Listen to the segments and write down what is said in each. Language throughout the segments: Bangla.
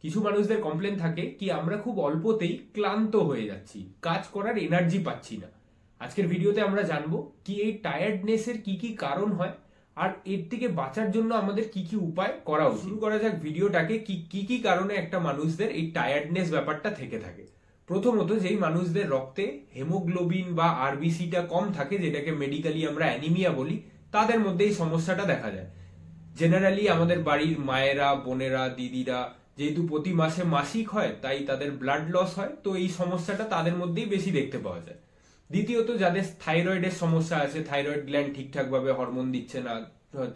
কিছু মানুষদের কমপ্লেন থাকে কি আমরা খুব অল্পতেই ক্লান্ত হয়ে যাচ্ছি, কাজ করার এনার্জি পাচ্ছি না। আজকের ভিডিওতে আমরা জানবো কি এই টায়ার্ডনেসের কি কি কারণ হয় আর এর থেকে বাঁচার জন্য আমাদের কি কি উপায় করা উচিত। শুরু করা যাক ভিডিওটাকে কি কি কারণে একটা মানুষদের এই টায়ার্ডনেস ব্যাপারটা থেকে থাকে। প্রথমত, যেই মানুষদের রক্তে হেমোগ্লোবিন বা আরবিসিটা কম থাকে, যেটাকে মেডিকেলি আমরা অ্যানিমিয়া বলি, তাদের মধ্যে এই সমস্যাটা দেখা যায়। জেনারেলি আমাদের বাড়ির মায়েরা, বোনেরা, দিদিরা যেহেতু প্রতি মাসে মাসিক হয়, তাই তাদের ব্লাড লস হয়, তো এই সমস্যাটা তাদের মধ্যেই বেশি দেখতে পাওয়া যায়। দ্বিতীয়ত, যাদের থাইরয়েডের সমস্যা আছে, থাইরয়েড গ্ল্যান্ড ঠিকঠাক ভাবে হরমোন দিচ্ছে না,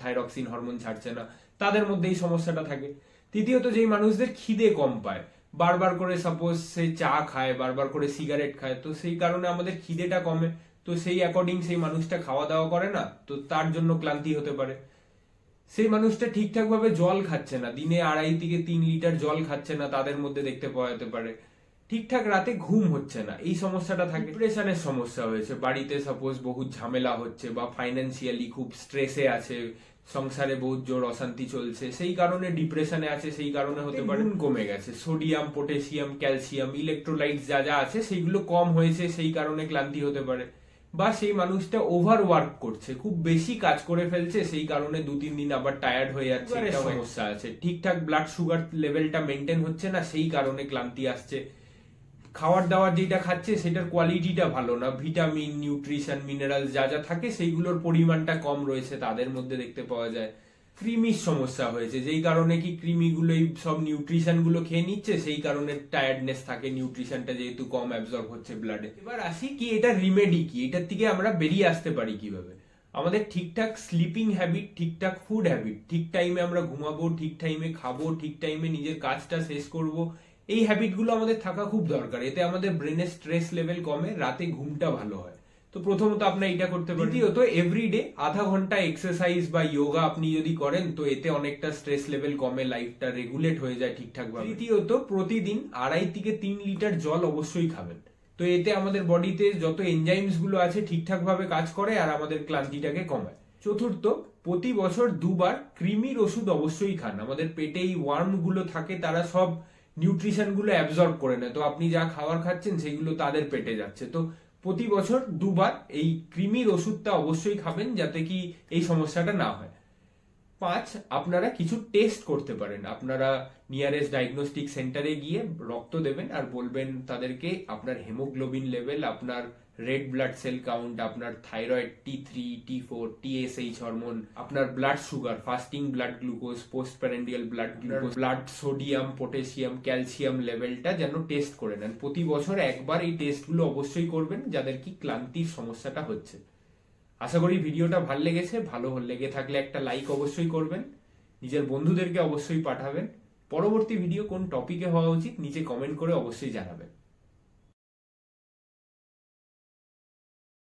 থাইরক্সিন হরমোন ছাড়ছে না, তাদের মধ্যে এই সমস্যাটা থাকে। তৃতীয়ত, যেই মানুষদের খিদে কম পায়, বারবার করে সাপোজ সে চা খায়, বারবার করে সিগারেট খায়, তো সেই কারণে আমাদের খিদেটা কমে, তো সেই অ্যাকর্ডিং সেই মানুষটা খাওয়া দাওয়া করে না, তো তার জন্য ক্লান্তি হতে পারে। সেই মানুষটা ঠিকঠাক ভাবে জল খাচ্ছে না, দিনে 2.5 থেকে 3 লিটার জল খাচ্ছে না, তাদের মধ্যে দেখতে পাওয়া যেতে পারে। ঠিকঠাক রাতে ঘুম হচ্ছে না, এই সমস্যাটা থাকে। ডিপ্রেশনের সমস্যা হয়েছে, বাড়িতে সাপোজ বহুত ঝামেলা হচ্ছে বা ফাইন্যান্সিয়ালি খুব স্ট্রেসে আছে, সংসারে বহুত জোর অশান্তি চলছে, সেই কারণে ডিপ্রেশনে আছে, সেই কারণে হতে পারে। কমে গেছে, সোডিয়াম, পটাশিয়াম, ক্যালসিয়াম, ইলেকট্রোলাইট যা যা আছে সেইগুলো কম হয়েছে, সেই কারণে ক্লান্তি হতে পারে। বা সেই মানুষটা ওভার ওয়ার্ক করছে, খুব বেশি কাজ করে ফেলছে, সেই কারণে 2-3 দিন আবার টায়ার্ড হয়ে যাচ্ছে, সমস্যা আছে। ঠিকঠাক ব্লাড সুগার লেভেলটা মেনটেন হচ্ছে না, সেই কারণে ক্লান্তি আসছে। খাবার দাবার যেটা খাচ্ছে সেটার কোয়ালিটিটা ভালো না, ভিটামিন, নিউট্রিশন, মিনারেল যা যা থাকে সেইগুলোর পরিমাণটা কম রয়েছে, তাদের মধ্যে দেখতে পাওয়া যায়। কৃমির সমস্যা হয়েছে, যেই কারণে কি কৃমিগুলো এই সব নিউট্রিশন গুলো খেয়ে নিচ্ছে, সেই কারণে টায়ার্ডনেস থাকে, নিউট্রিশনটা যেহেতু কম অ্যাবজর্ব হচ্ছে ব্লাডে। এবার আসি কি এটা রিমেডি কি, এটার থেকে আমরা বেরিয়ে আসতে পারি কিভাবে। আমাদের ঠিকঠাক স্লিপিং হ্যাবিট, ঠিকঠাক ফুড হ্যাবিট, ঠিক টাইমে আমরা ঘুমাবো, ঠিক টাইমে খাবো, ঠিক টাইমে নিজের কাজটা শেষ করব, এই হ্যাবিট গুলো আমাদের থাকা খুব দরকার। এতে আমাদের ব্রেনের স্ট্রেস লেভেল কমে, রাতে ঘুমটা ভালো হয়। তো প্রথমত আপনার এটা করতে পারেন। দ্বিতীয়ত, এভরিডে আধা ঘন্টা এক্সারসাইজ বা যোগা আপনি যদি করেন, তো এতে অনেকটা স্ট্রেস লেভেল কমে, লাইফটা রেগুলেট হয়ে যায় ঠিকঠাক ভাবে। তৃতীয়ত, প্রতিদিন 2.5 থেকে 3 লিটার জল অবশ্যই খাবেন, তো এতে আমাদের বডিতে যত এনজাইমস গুলো আছে ঠিকঠাক ভাবে কাজ করে আর আমাদের ক্লান্তিটাকে কমায়। চতুর্থ, প্রতি বছর 2 বার কৃমির ওষুধ অবশ্যই খান। আমাদের পেটে এই ওয়ার্ম গুলো থাকে, তারা সব নিউট্রিশন গুলো অ্যাবজর্ব করে নেয়, তো আপনি যা খাবার খাচ্ছেন সেগুলো তাদের পেটে যাচ্ছে, তো প্রতি বছর 2 বার এই কৃমির ওষুধটা অবশ্যই খাবেন, যাতে কি এই সমস্যাটা না হয়। 5, আপনারা কিছু টেস্ট করতে পারেন। আপনারা নিয়ারেস্ট ডায়াগনস্টিক সেন্টারে গিয়ে রক্ত দেবেন আর বলবেন তাদেরকে আপনার হেমোগ্লোবিন লেভেল, আপনার রেড ব্লাড সেল কাউন্ট, আপনার thyroid T3, T4, TSH hormone, আপনার blood sugar, fasting blood glucose, post prandial blood glucose, blood sodium, potassium, calcium লেভেলটা যেন টেস্ট করে নেন। প্রতি বছর একবার এই টেস্টগুলো অবশ্যই করবেন, যাদের কি ক্লান্তির সমস্যাটা হচ্ছে। আশা করি ভিডিওটা ভালো লেগেছে। ভালো লেগে থাকলে একটা লাইক অবশ্যই করবেন, নিজের বন্ধুদেরকে অবশ্যই পাঠাবেন। পরবর্তী ভিডিও কোন টপিকে হওয়া উচিত নিচে কমেন্ট করে অবশ্যই জানাবেন।